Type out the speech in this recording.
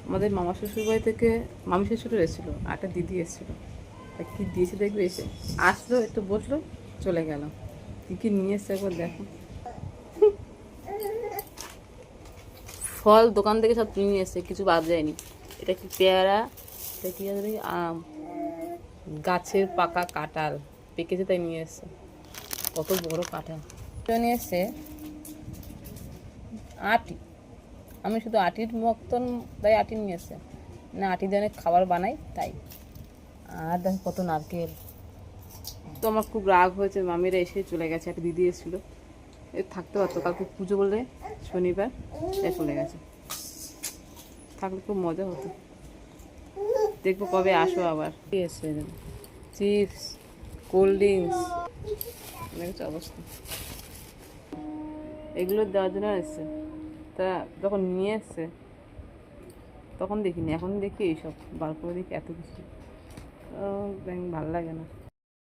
আমাদের মামা শ্বশুর বাড়ি থেকে মামি শ্বশুরও এসেছিলো, একটা দিদি এসেছিলো। কি দিয়েছে দেখবে, এসে আসলো, একটু বসলো, চলে গেল। কী কী নিয়ে এসছে একবার দেখো। ফল দোকান থেকে সব কিনে নিয়ে এসছে, কিছু বাদ যায়নি। এটা কি পেয়ারা, এটা কি আছে দেখি, আম, গাছের পাকা কাঁঠাল পেকেছে তাই নিয়ে এসছে। কত বড় কাঁঠাল নিয়ে এসছে। আটি, আমি শুধু আটির মতন তাই আটি নিয়ে এসছে, না আটি দিয়ে অনেক খাবার বানাই তাই। আর দেখো কত নারকেল। তো আমার খুব রাগ হয়েছে, মামিরা এসে চলে গেছে, একটা দিদি এসেছিলো, এ থাকতে পারতো, কালকে পুজো বলে শনিবার, এ চলে গেছে। থাকলে খুব মজা হতো। দেখবো কবে আসো আবার। এসে চিপস, কোল্ড ড্রিঙ্কস, দেখেছো অবস্থা। এগুলো দেওয়ার জন্য এসছে, তা যখন নিয়ে এসছে তখন দেখিনি, এখন দেখি এইসব বার করে দেখি এত কিছু, ভালো লাগে না।